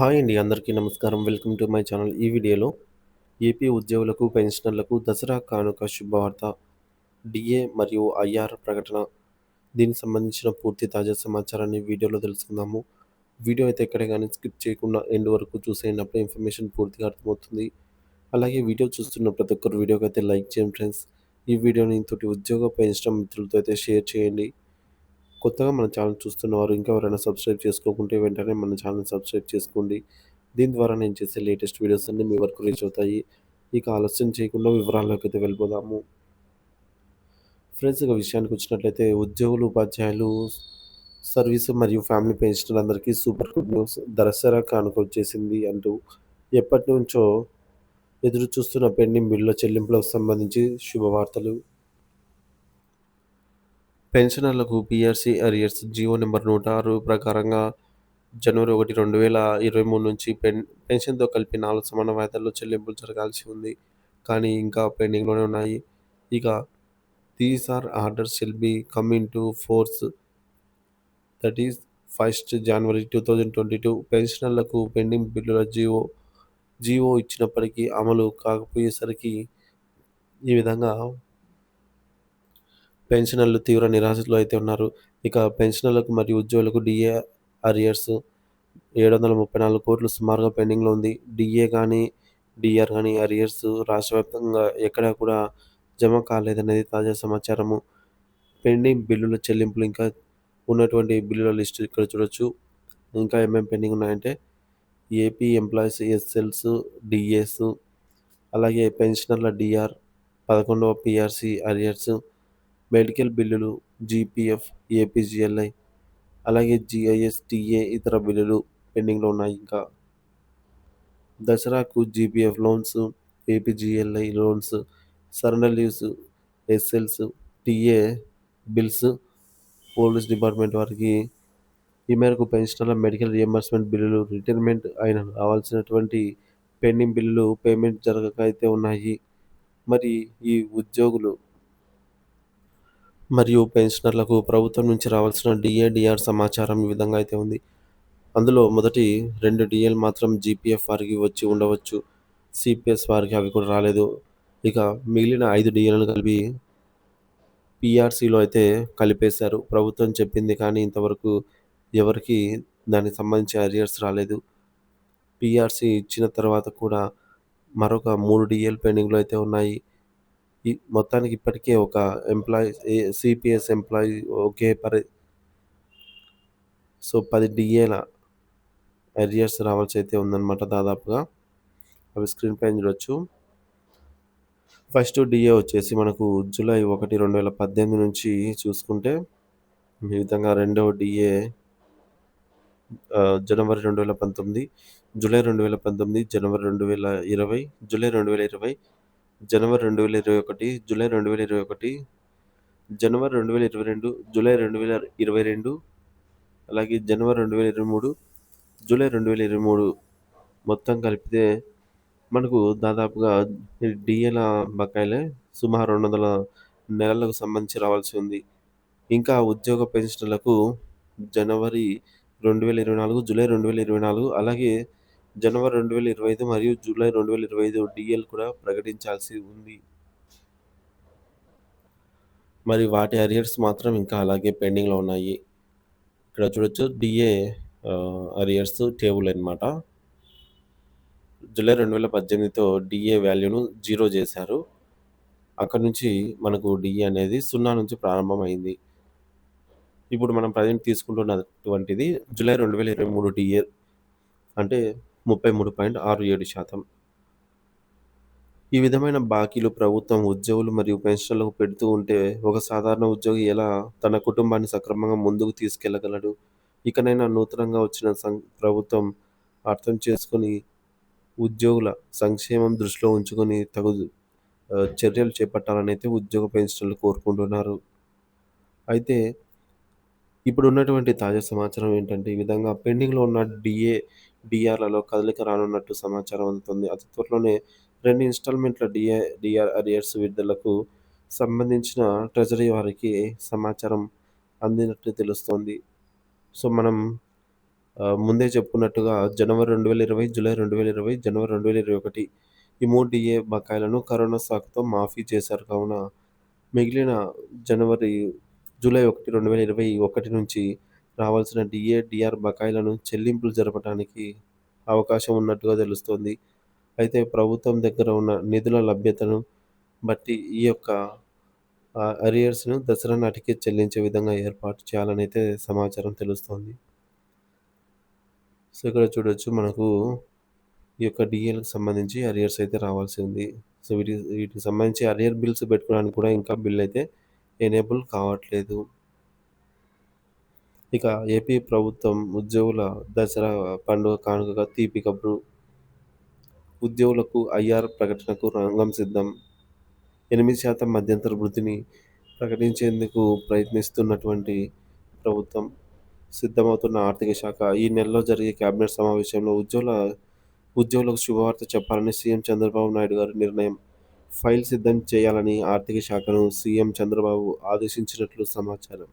Hi అండి. అందరికీ నమస్కారం. Welcome to my channel. ఈ వీడియోలో ఏపీ ఉద్యోగులకు, పెన్షనర్లకు దసరా కానుక శుభవార్త, డీఏ మరియు ఐఆర్ ప్రకటన. దీనికి సంబంధించిన పూర్తి తాజా సమాచారాన్ని వీడియోలో తెలుసుకుందాము. వీడియో అయితే ఎక్కడ గాని స్కిప్ చేయకుండా ఎండ్ వరకు చూసేయండి. అప్పుడే ఇన్ఫర్మేషన్ పూర్తిగా అర్థమవుతుంది. అలాగే వీడియో చూస్తున్న ప్రతి ఒక్కరు వీడియోకైతే లైక్ చేయండి ఫ్రెండ్స్. ఈ వీడియోని తోటి ఉద్యోగ, పెన్షన్ మిత్రులతో అయితే షేర్ చేయండి. కొత్తగా మన ఛానల్ చూస్తున్నవారు ఇంకా ఎవరైనా సబ్స్క్రైబ్ చేసుకోకుంటే వెంటనే మన ఛానల్ సబ్స్క్రైబ్ చేసుకోండి. దీని ద్వారా నేను చేసే లేటెస్ట్ వీడియోస్ అన్నీ మీ వరకు రీచ్ అవుతాయి. ఇక ఆలస్యం చేయకుండా వివరాల్లోకి అయితే వెళ్ళిపోదాము. ఫ్రెండ్స్, ఇక విషయానికి వచ్చినట్లయితే ఉద్యోగులు, ఉపాధ్యాయులు, సర్వీసు మరియు ఫ్యామిలీ పెన్షనర్లందరికీ సూపర్ గుడ్ న్యూస్. దసరా కానుక వచ్చేసింది అంటూ ఎప్పటి నుంచో ఎదురు చూస్తున్న పెండింగ్ బిల్లుల చెల్లింపులకు సంబంధించి శుభవార్తలు. పెన్షనర్లకు పీఆర్సీ అరియర్స్ జీవో నెంబర్ 106 ప్రకారంగా జనవరి 1, 2023 నుంచి పెన్షన్‌తో కలిపి 4 సమాన వాయిదాల్లో చెల్లింపులు జరగాల్సి ఉంది. కానీ ఇంకా పెండింగ్‌లోనే ఉన్నాయి. ఇక these orders shall be come into force that is 1 January 2022. పెన్షనర్లకు పెండింగ్ బిల్లుల జీవో ఇచ్చినప్పటికీ అమలు కాకపోయేసరికి ఈ విధంగా పెన్షనర్లు తీవ్ర నిరాశలో అయితే ఉన్నారు. ఇక పెన్షనర్లకు మరియు ఉద్యోగులకు డీఏ అరియర్స్ 734 కోట్లు సుమారుగా పెండింగ్‌లో ఉంది. డీఏ గానీ, డీఆర్ గానీ అరియర్స్ రాష్ట్ర వ్యాప్తంగా ఎక్కడా కూడా జమ కాలేదనేది తాజా సమాచారము. పెండింగ్ బిల్లుల చెల్లింపులు ఇంకా ఉన్నటువంటి బిల్లుల లిస్ట్ ఇక్కడ చూడొచ్చు. ఇంకా ఏమేం పెండింగ్ ఉన్నాయంటే ఏపీ ఎంప్లాయీస్ ఎస్ఎల్స్, డీఏస్, అలాగే పెన్షనర్ల డీఆర్, 11వ పీఆర్సీ అరియర్స్, మెడికల్ బిల్లులు, జీపీఎఫ్, ఏపీజీఎల్ఐ, అలాగే జీఐఎస్, టీఏ ఇతర బిల్లులు పెండింగ్‌లో ఉన్నాయి. ఇంకా దసరాకు GPF loans, APGLI loans, surrender leaves, ఎస్ఎల్స్, TA bills, police department వారికి ఈ మేరకు పెన్షనర్ల మెడికల్ రియంబర్స్‌మెంట్ బిల్లులు, రిటైర్మెంట్ అయిన రావాల్సినటువంటి పెండింగ్ బిల్లులు పేమెంట్ జరగక అయితే ఉన్నాయి. మరి ఈ ఉద్యోగులు మరియు పెన్షనర్లకు ప్రభుత్వం నుంచి రావాల్సిన డీఏ, డీఆర్ సమాచారం ఈ విధంగా అయితే ఉంది. అందులో మొదటి 2 డీఏలు మాత్రం జీపీఎఫ్ వారికి వచ్చి ఉండవచ్చు. సీపీఎస్ వారికి అవి కూడా రాలేదు. ఇక మిగిలిన 5 డీఏలను కలిపి పీఆర్సీలో అయితే కలిపేశారు. ప్రభుత్వం చెప్పింది కానీ ఇంతవరకు ఎవరికీ దానికి సంబంధించి అరియర్స్ రాలేదు. పీఆర్సీ ఇచ్చిన తర్వాత కూడా మరొక 3 డీఏలు పెండింగ్‌లో అయితే ఉన్నాయి. మొత్తానికి ఇప్పటికే ఒక సీపీఎస్ ఎంప్లాయీ ఒకే 10 డీఏల అరియర్స్ రావాల్సి అయితే ఉందన్నమాట దాదాపుగా. అవి స్క్రీన్ పైన చూడొచ్చు. ఫస్ట్ డీఏ వచ్చేసి మనకు జూలై 1, 2018 నుంచి చూసుకుంటే ఈ విధంగా రెండవ డీఏ జనవరి 2019, జూలై 2019, జనవరి 2020, జూలై 2020, జనవరి 2021, జూలై 2021, జనవరి 2022, జూలై 2022, అలాగే జనవరి 2023, జూలై 2023 మొత్తం కలిపితే మనకు దాదాపుగా ఈ డీఏల బకాయిలే సుమారు 200 నెలలకు సంబంధించి రావాల్సి ఉంది. ఇంకా ఉద్యోగ పెన్షనర్లకు జనవరి 2024, జూలై 2024, అలాగే జనవరి 2025 మరియు జూలై 2025 డీఏలు కూడా ప్రకటించాల్సి ఉంది. మరి వాటి అరియర్స్ మాత్రం ఇంకా అలాగే పెండింగ్‌లో ఉన్నాయి. ఇక్కడ చూడొచ్చు డీఏ అరియర్స్ టేబుల్ అన్నమాట. జూలై 2018తో డీఏ వాల్యూను 0 చేశారు. అక్కడి నుంచి మనకు డీఏ అనేది 0 నుంచి ప్రారంభమైంది. ఇప్పుడు మనం ప్రెజెంట్ తీసుకుంటున్నటువంటిది జూలై 2023 డీఏ అంటే 33.67%. ఈ విధమైన బాకీలు ప్రభుత్వం ఉద్యోగులు మరియు పెన్షనర్లకు పెడుతూ ఉంటే ఒక సాధారణ ఉద్యోగి ఎలా తన కుటుంబాన్ని సక్రమంగా ముందుకు తీసుకెళ్లగలడు? ఇకనైనా నూతనంగా వచ్చిన ప్రభుత్వం అర్థం చేసుకొని ఉద్యోగుల సంక్షేమం దృష్టిలో ఉంచుకొని తగు చర్యలు చేపట్టాలని అయితే ఉద్యోగ పెన్షనర్లు కోరుకుంటున్నారు. అయితే ఇప్పుడున్నటువంటి తాజా సమాచారం ఏంటంటే ఈ విధంగా పెండింగ్‌లో ఉన్న డీఏ, డీఆర్‌లలో కదలిక రానున్నట్టు సమాచారం అందుతుంది. అతి త్వరలోనే 2 ఇన్‌స్టాల్‌మెంట్‌ల డీఆర్ అరియర్స్ విడుదలకు సంబంధించిన ట్రెజరీ వారికి సమాచారం అందినట్టు తెలుస్తోంది. సో, మనం ముందే చెప్పుకున్నట్టుగా జనవరి 2020, జూలై 2020, జనవరి 2021 ఈ 3 డీఏ బకాయిలను కరోనా సాకుతో మాఫీ చేశారు కావున మిగిలిన జనవరి జూలై 1, 2021 నుంచి రావాల్సిన డీఏ, డీఆర్ బకాయిలను చెల్లింపులు జరపడానికి అవకాశం ఉన్నట్టుగా తెలుస్తోంది. అయితే ప్రభుత్వం దగ్గర ఉన్న నిధుల లభ్యతను బట్టి ఈ యొక్క అరియర్స్‌ను దసరా నాటికి చెల్లించే విధంగా ఏర్పాటు చేయాలనైతే సమాచారం తెలుస్తోంది. సో, ఇక్కడ చూడొచ్చు మనకు ఈ యొక్క డీఏలకు సంబంధించి అరియర్స్ అయితే రావాల్సి ఉంది. సో, వీటికి సంబంధించి అరియర్ బిల్స్ పెట్టుకోవడానికి కూడా ఇంకా బిల్ అయితే ఎనేబుల్ కావట్లేదు. ఇక ఏపీ ప్రభుత్వం ఉద్యోగుల దసరా పండుగ కానుకగా తీపి కబురు. ఉద్యోగులకు ఐఆర్ ప్రకటనకు రంగం సిద్ధం. 8% మధ్యంతర వృద్ధిని ప్రకటించేందుకు ప్రయత్నిస్తున్నటువంటి ప్రభుత్వం. సిద్ధమవుతున్న ఆర్థిక శాఖ ఈ నెలలో జరిగే కేబినెట్ సమావేశంలో ఉద్యోగులకు శుభవార్త చెప్పాలని సీఎం చంద్రబాబు నాయుడు గారి నిర్ణయం. ఫైల్ సిద్ధం చేయాలని ఆర్థిక శాఖను సీఎం చంద్రబాబు ఆదేశించినట్లు సమాచారం.